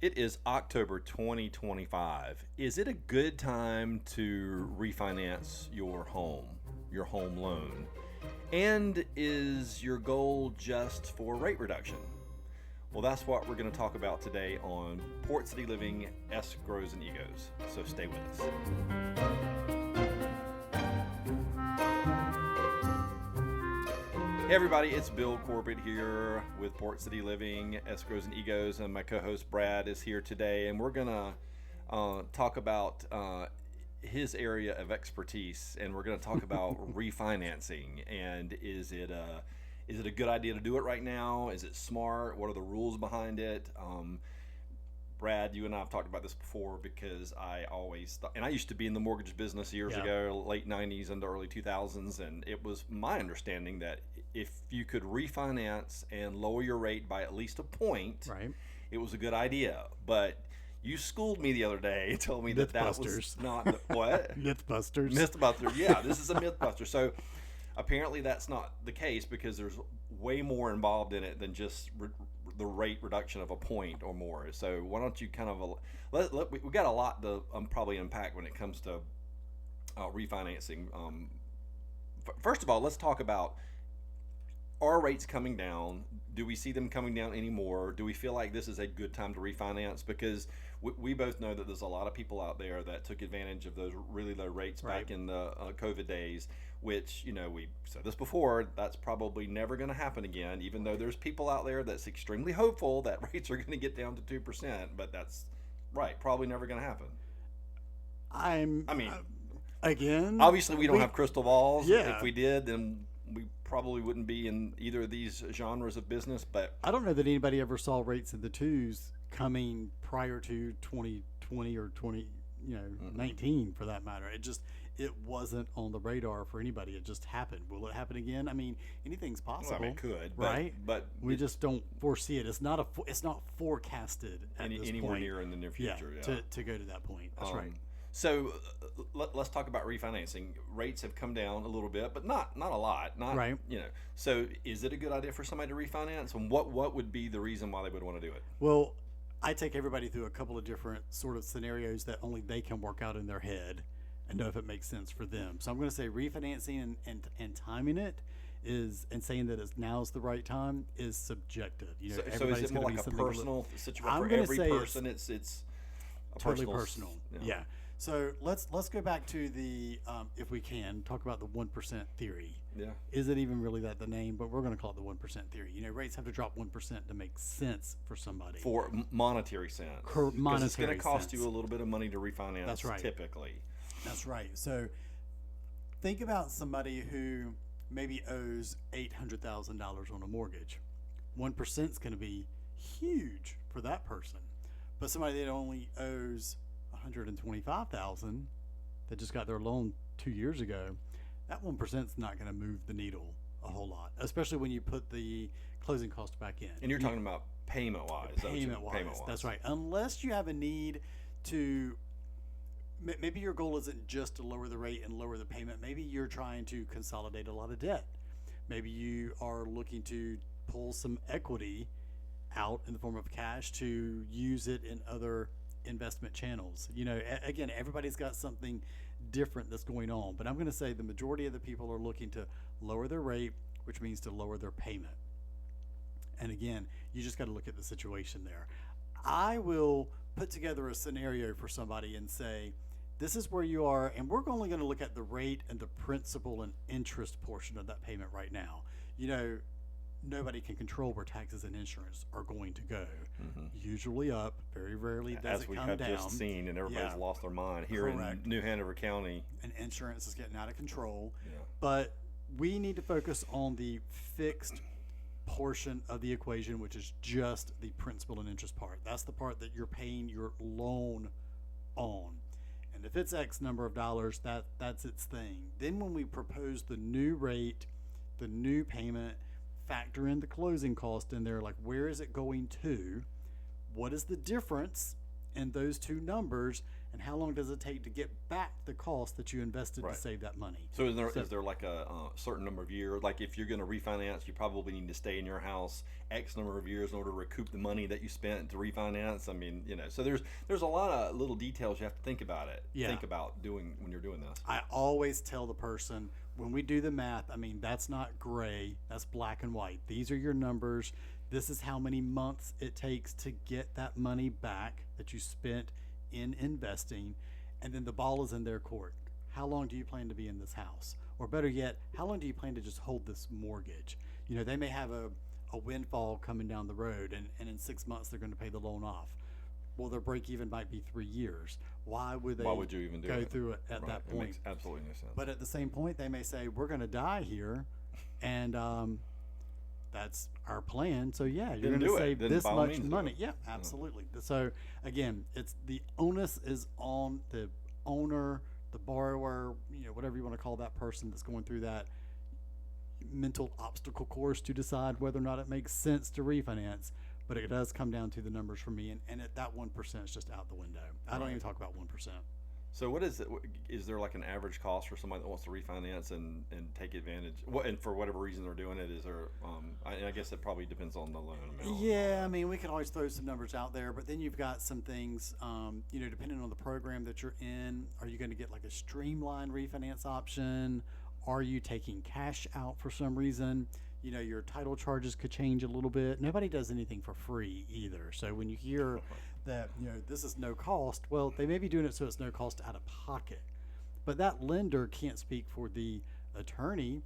It is October 2025. Is it a good time to refinance your home loan? And is your goal just for rate reduction? Well, that's what we're going to talk about today on Port City Living Escrows and Egos. So stay with us. Hey everybody, it's Bill Corbett here with Port City Living Escrows and Egos, and my co-host Brad is here today, and we're gonna talk about his area of expertise, and we're gonna talk about refinancing. And is it a good idea to do it right now? Is it smart? What are the rules behind it? Brad, you and I have talked about this before because I always thought, and I used to be in the mortgage business years ago, late 90s into early 2000s, and it was my understanding that if you could refinance and lower your rate by at least a point, right, it was a good idea. But you schooled me the other day and told me that was not what? Mythbusters. Mythbusters, yeah, this is a mythbuster. So apparently that's not the case because there's way more involved in it than just the rate reduction of a point or more. So why don't you kind of we got a lot to probably unpack when it comes to refinancing. First of all, let's talk about, are rates coming down? Do we see them coming down anymore? Do we feel like this is a good time to refinance? Because we both know that there's a lot of people out there that took advantage of those really low rates back in the COVID days, which, you know, we said this before, that's probably never going to happen again, even though there's people out there that's extremely hopeful that rates are going to get down to 2%, but that's probably never going to happen. Again, obviously we don't have crystal balls. Yeah. If we did, then we probably wouldn't be in either of these genres of business. But I don't know that anybody ever saw rates in the twos coming prior to 2020 or 19 for that matter. It wasn't on the radar for anybody. It just happened. Will it happen again? I mean, anything's possible. Well, it could, right? But we just don't foresee it. It's not forecasted at anywhere point. Near in the near future. Yeah, to go to that point. That's right. So let's talk about refinancing. Rates have come down a little bit, but not a lot. Not right. So is it a good idea for somebody to refinance? And what would be the reason why they would want to do it? Well, I take everybody through a couple of different sort of scenarios that only they can work out in their head and know if it makes sense for them. So I'm going to say refinancing and timing it is, and saying that now's the right time, is subjective. So is it more like a personal situation for every person? It's totally personal. Yeah. So let's go back to the if we can talk about the 1% theory. Yeah. Is it even really that the name? But we're going to call it the 1% theory. Rates have to drop 1% to make sense for somebody. For monetary sense. Monetary it's going to cost sense. you a little bit of money to refinance. That's right. Typically. That's right. So think about somebody who maybe owes $800,000 on a mortgage. 1% is going to be huge for that person. But somebody that only owes $125,000 that just got their loan 2 years ago, that 1% is not going to move the needle a whole lot, especially when you put the closing cost back in. And you're talking about payment-wise. Payment-wise, that's right. Unless you have a need to, maybe your goal isn't just to lower the rate and lower the payment. Maybe you're trying to consolidate a lot of debt. Maybe you are looking to pull some equity out in the form of cash to use it in other investment channels. Again, everybody's got something different that's going on, but I'm going to say the majority of the people are looking to lower their rate, which means to lower their payment. And again, you just got to look at the situation there. I will put together a scenario for somebody and say, this is where you are, and we're only going to look at the rate and the principal and interest portion of that payment right now. Nobody can control where taxes and insurance are going to go. Mm-hmm. Usually up, very rarely does it come down. As we have just seen, and everybody's lost their mind here in New Hanover County. And insurance is getting out of control. Yeah. But we need to focus on the fixed portion of the equation, which is just the principal and interest part. That's the part that you're paying your loan on. And if it's X number of dollars, that's its thing. Then when we propose the new rate, the new payment, factor in the closing cost in there, like where is it going to, what is the difference in those two numbers, and how long does it take to get back the cost that you invested Right. to save that money. So is there like a certain number of years? Like if you're going to refinance, you probably need to stay in your house X number of years in order to recoup the money that you spent to refinance. I mean, so there's a lot of little details you have to think about Yeah. Think about doing when you're doing this. I always tell the person when we do the math, I mean, that's not gray, that's black and white. These are your numbers. This is how many months it takes to get that money back that you spent in investing. And then the ball is in their court. How long do you plan to be in this house? Or better yet, how long do you plan to just hold this mortgage? They may have a windfall coming down the road, and in 6 months they're going to pay the loan off. Well, their break even might be 3 years. Why would you even do go it? through it at Right. that It point? makes absolutely no sense. But at the same point, they may say, we're going to die here, and that's our plan. So, yeah, you're Then going to do it. save Then this by all much means do money. it. Yeah, absolutely. So, again, it's the onus is on the owner, the borrower, whatever you want to call that person that's going through that mental obstacle course to decide whether or not it makes sense to refinance. But it does come down to the numbers for me, and that 1% is just out the window. I don't even talk about 1%. So what is it? Is there like an average cost for somebody that wants to refinance and take advantage? And for whatever reason they're doing it, is there? I guess it probably depends on the loan amount. Yeah, I mean, we can always throw some numbers out there, but then you've got some things, depending on the program that you're in. Are you going to get like a streamlined refinance option? Are you taking cash out for some reason? Your title charges could change a little bit. Nobody does anything for free either. So when you hear that, this is no cost, well, they may be doing it so it's no cost out of pocket. But that lender can't speak for the attorney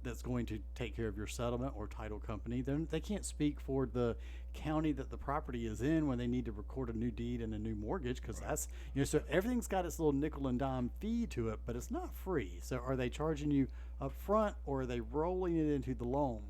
that's going to take care of your settlement or title company. Then they can't speak for the county that the property is in when they need to record a new deed and a new mortgage, because that's so everything's got its little nickel and dime fee to it, but it's not free. So are they charging you up front, or are they rolling it into the loan?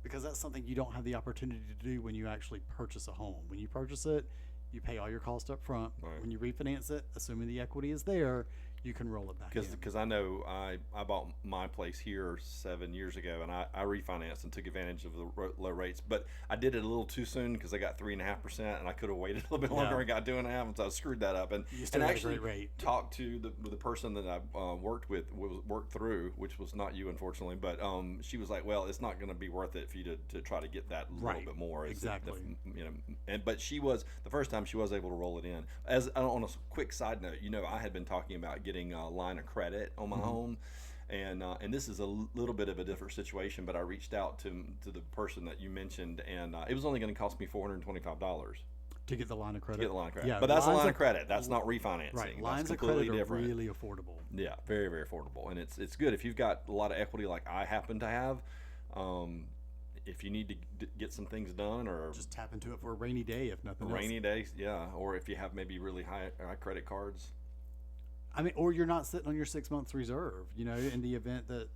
Because that's something you don't have the opportunity to do when you actually purchase a home. When you purchase it, you pay all your costs up front. Right. When you refinance it, assuming the equity is there, you can roll it back in. Because I know I bought my place here 7 years ago, and I refinanced and took advantage of the low rates, but I did it a little too soon because I got 3.5%, and I could have waited a little bit longer and got 2.5%, so I screwed that up. And You still and got a actually great rate. talked to the person that I worked through, which was not you unfortunately, but she was like, well, it's not going to be worth it for you to try to get that little Right. bit more. Exactly. But she was the first time she was able to roll it in. As on a quick side note, I had been talking about getting a line of credit on my home, and this is a little bit of a different situation. But I reached out to the person that you mentioned, and it was only going to cost me $425 To get the line of credit. to get the line of credit. Yeah, but that's a lines line of credit. That's not refinancing. Right. That's Lines of completely credit are different. really affordable. Yeah, very very affordable, and it's good if you've got a lot of equity like I happen to have. If you need to get some things done, or Just tap into it for a rainy day, if nothing else. rainy days, yeah, or if you have maybe really high credit cards. I mean, or you're not sitting on your 6 months reserve, in the event that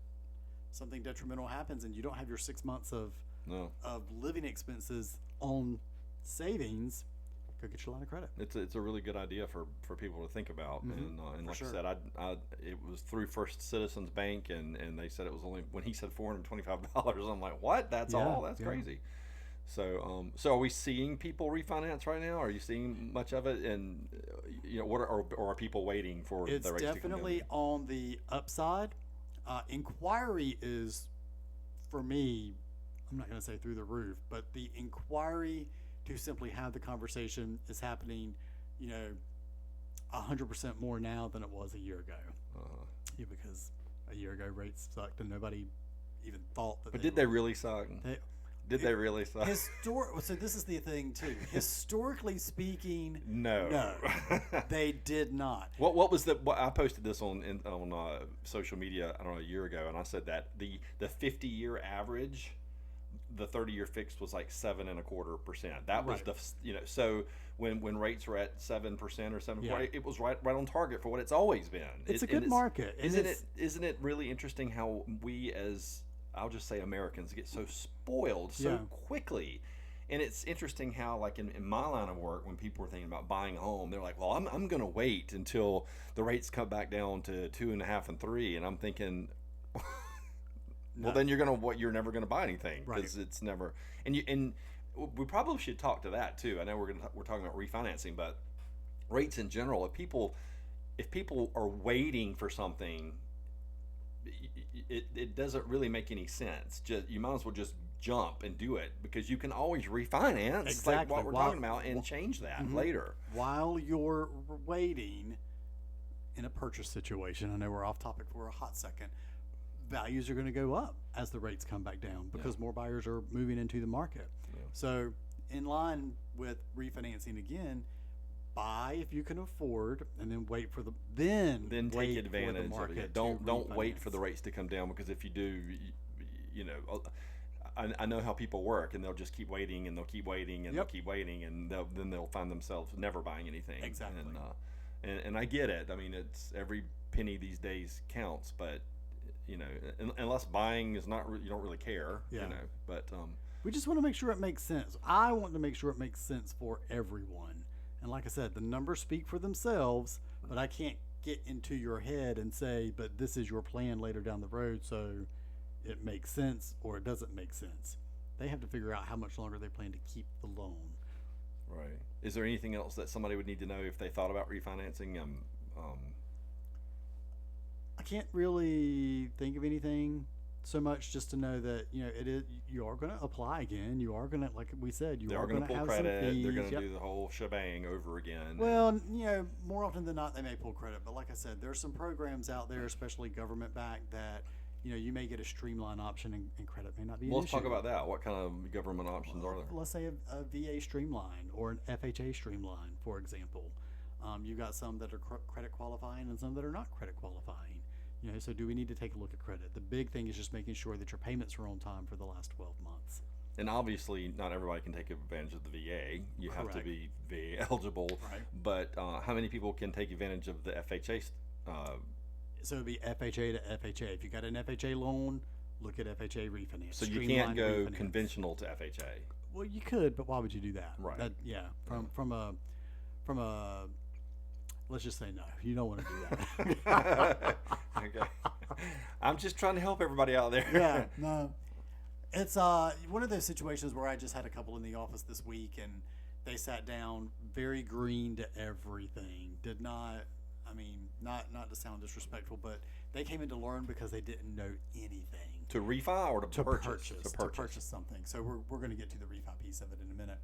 something detrimental happens and you don't have your 6 months of No, living expenses on savings, go get your line of credit. it's a really good idea for people to think about. And like sure. I said, it was through First Citizens Bank, and they said it was only, when he said $425, I'm like, what? That's Yeah, all? That's yeah. crazy. So are we seeing people refinance right now? Are you seeing much of it? And what or are people waiting for It's the rates to come definitely down? on the upside. Inquiry is, for me, I'm not going to say through the roof, but the inquiry to simply have the conversation is happening, 100% more now than it was a year ago. Yeah, because a year ago rates sucked and nobody even thought that. But did they really suck? Did they really suck? So this is the thing too. Historically speaking, No. they did not. What was I posted this on social media, I don't know, a year ago, and I said that the 50-year average, the 30-year fixed was like 7.25%. That was Right. so when rates were at 7% or 7.25%, Yeah. it was right on target for what it's always been. It's a good market. And Isn't it really interesting how we, as I'll just say Americans, get so spoiled so Yeah. quickly? And it's interesting how, like in my line of work, when people are thinking about buying a home, they're like, well, I'm going to wait until the rates come back down to 2.5 and 3. And I'm thinking, well, then you're never going to buy anything, because it's never, and we probably should talk to that too. I know we're talking about refinancing, but rates in general. If people are waiting for something, it doesn't really make any sense. Just you might as well just jump and do it because you can always refinance, like Exactly. what we're talking about, and change that later. While you're waiting in a purchase situation, I know we're off topic for a hot second. Values are going to go up as the rates come back down because more buyers are moving into the market. So, in line with refinancing again, buy if you can afford, and then wait for the Then take advantage of it. Don't wait for the rates to come down, because if you do, you know, I know how people work, and they'll just keep waiting, and they'll keep waiting, and they'll keep waiting, and then they'll find themselves never buying anything. Exactly. And I get it. I mean, it's every penny these days counts, but you know, unless buying is not, you don't really care. You know, but we just want to make sure it makes sense. I want to make sure it makes sense for everyone. And like I said, the numbers speak for themselves, but I can't get into your head and say, but this is your plan later down the road, so it makes sense or it doesn't make sense. They have to figure out how much longer they plan to keep the loan. Right. Is there anything else that somebody would need to know if they thought about refinancing? I can't really think of anything so much, just to know that, you know, it is, you are going to apply again. You are going to, like we said, you are going to pull have credit. some fees. They're going to do the whole shebang over again. Well, you know, more often than not, they may pull credit. But like I said, there's some programs out there, especially government backed, that, you know, you may get a streamline option, and credit may not be an Let's issue. talk about that. What kind of government options are there? Let's say a VA streamline or an FHA streamline, for example. You've got some that are credit qualifying and some that are not credit qualifying. You know, so do we need to take a look at credit? The big thing is just making sure that your payments are on time for the last 12 months. And obviously, not everybody can take advantage of the VA. You have to Correct. be VA eligible. Right. But how many people can take advantage of the FHA? So it'd be FHA to FHA. If you got an FHA loan, look at FHA refinance. So you can't Streamlined go refinance. conventional to FHA. Well, you could, but why would you do that? Right. From a let's just say no. You don't want to do that. Okay. I'm just trying to help everybody out there. Yeah, no. It's one of those situations where I just had a couple in the office this week, and they sat down very green to everything. Did not, I mean, not to sound disrespectful, but they came in to learn because they didn't know anything. To refi or to purchase? To purchase something. So we're going to get to the refi piece of it in a minute.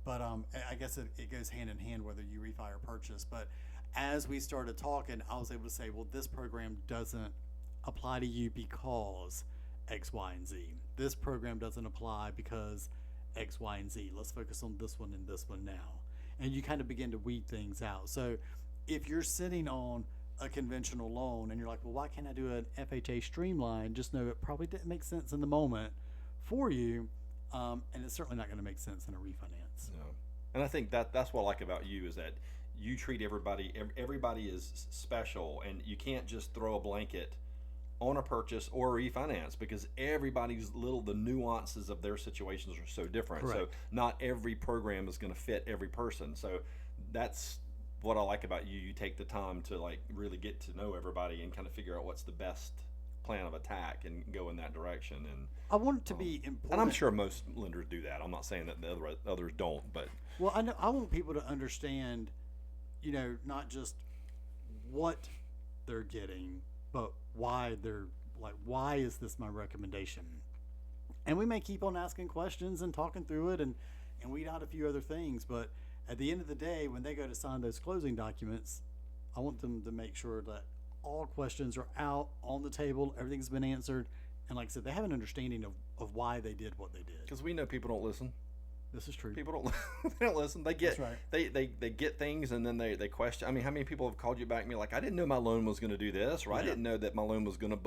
But I guess it goes hand in hand whether you refi or purchase. But as we started talking, I was able to say, well, this program doesn't apply to you because X, Y, and Z. This program doesn't apply because X, Y, and Z. Let's focus on this one and this one now. And you kind of begin to weed things out. So if you're sitting on a conventional loan and you're like, well, why can't I do an FHA streamline? Just know it probably didn't make sense in the moment for you. And it's certainly not going to make sense in a refinance. No. And I think that's what I like about you is that you treat everybody is special, and you can't just throw a blanket on a purchase or a refinance because everybody's the nuances of their situations are so different. Correct. So not every program is going to fit every person. So that's what I like about you. You take the time to like really get to know everybody and kind of figure out what's the best plan of attack and go in that direction. And I want it to be important. And I'm sure most lenders do that. I'm not saying that the others don't, but well, I want people to understand, you know, not just what they're getting, but why they're like, why is this my recommendation? And we may keep on asking questions and talking through it and weed out a few other things, but at the end of the day, when they go to sign those closing documents, I want them to make sure that all questions are out on the table, everything's been answered, and like I said, they have an understanding of why they did what they did. because we know people don't listen. This is true. People don't they don't listen. They get That's right. they get things and then they question. I mean, how many people have called you back and be like, I didn't know my loan was going to do this, or I didn't know that my loan was going to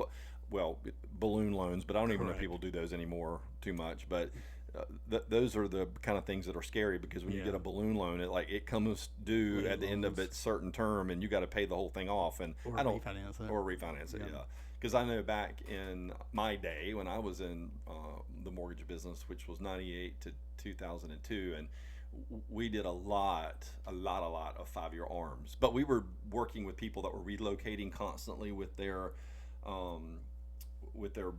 balloon loans, but I don't even know if Correct. people do those anymore too much. But those are the kind of things that are scary because when you get a balloon loan, it comes due at the end of its certain term, and you got to pay the whole thing off. And Or refinance it. Or refinance it, yeah. Because I know back in my day when I was in the mortgage business, which was 98 to 2002, and we did a lot of 5-year ARMs. But we were working with people that were relocating constantly with their with their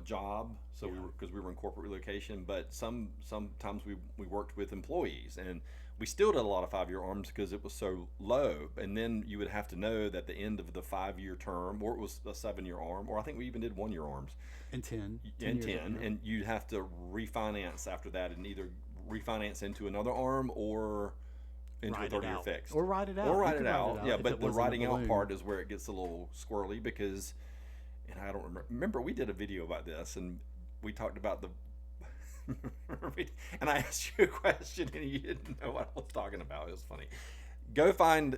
job. So because we were in corporate relocation, but sometimes we worked with employees, and we still did a lot of 5-year ARMs because it was so low. And then you would have to know that the end of the 5-year term, or it was a 7-year ARM, or I think we even did 1-year ARMs. And 10. And 10, years, and you'd have to refinance after that, and either refinance into another ARM or into a 30-year fixed. Or write it out. Or write it out. Yeah, if but it the wasn't a writing out balloon. part is where it gets a little squirrely because, and I don't remember we did a video about this, and we talked about the and I asked you a question and you didn't know what I was talking about. It was funny. Go find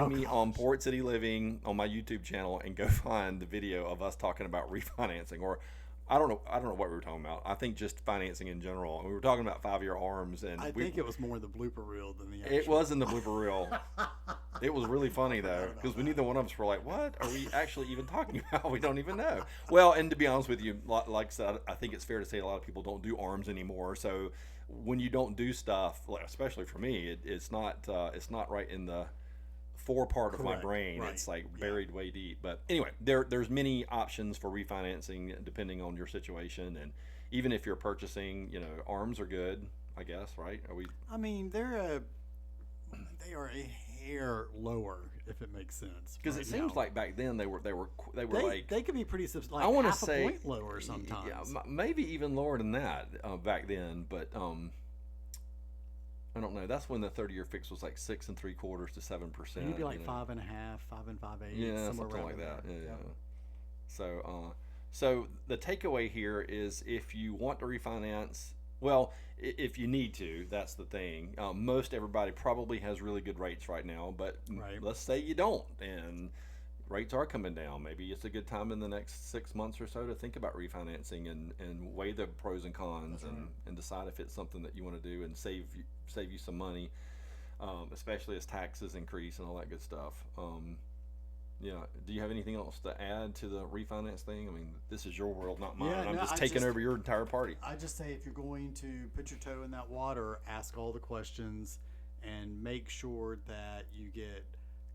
me on Port City Living on my YouTube channel, and go find the video of us talking about refinancing, or I don't know what we were talking about. I think just financing in general. And we were talking about 5-year ARMs, and I think it was more the blooper reel than the actual. it was in the blooper reel. It was really funny though, because neither one of us were like, "What are we actually even talking about? We don't even know." Well, and to be honest with you, like I said, I think it's fair to say a lot of people don't do ARMs anymore. So when you don't do stuff, especially for me, it's not right in the fore part of my brain. Right. It's like buried way deep. But anyway, there's many options for refinancing depending on your situation, and even if you're purchasing, ARMs are good, I guess, right? I mean, they are a hair lower, if it makes sense. Because it seems like back then they were like, they could be pretty like I want to half say a point lower sometimes. Yeah, maybe even lower than that back then. But I don't know. That's when the 30-year fix was like 6 3/4 to 7%. Maybe like 5.5, 5 5/8. Yeah, something like that. Yeah. So the takeaway here is, if you want to refinance, well, if you need to, that's the thing. Most everybody probably has really good rates right now, but let's say you don't, and rates are coming down. Maybe it's a good time in the next 6 months or so to think about refinancing and weigh the pros and cons, and decide if it's something that you want to do and save you some money, especially as taxes increase and all that good stuff. Yeah. Do you have anything else to add to the refinance thing? I mean, this is your world, not mine. I'm just taking over your entire party. I just say, if you're going to put your toe in that water, ask all the questions, and make sure that you get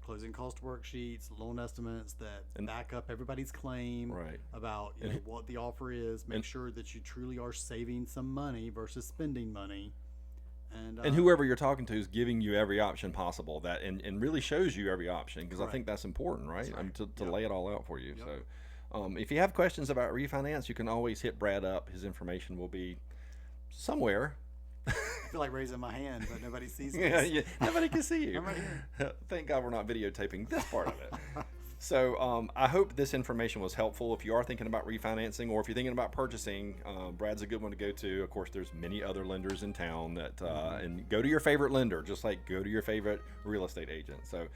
closing cost worksheets, loan estimates that back up everybody's claim about what the offer is. Make sure that you truly are saving some money versus spending money. And whoever you're talking to is giving you every option possible, and really shows you every option, because I think that's important, right? To lay it all out for you. So if you have questions about refinance, you can always hit Brad up. His information will be somewhere. I feel like raising my hand, but nobody sees me. Yeah, nobody can see you. I'm right here. Thank God we're not videotaping this part of it. So I hope this information was helpful. If you are thinking about refinancing, or if you're thinking about purchasing, Brad's a good one to go to. Of course, there's many other lenders in town that, and go to your favorite lender, just like go to your favorite real estate agent. So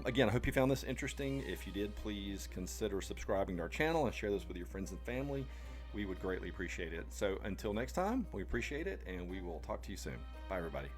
again, I hope you found this interesting. If you did, please consider subscribing to our channel and share this with your friends and family. We would greatly appreciate it. So until next time, we appreciate it, and we will talk to you soon. Bye, everybody.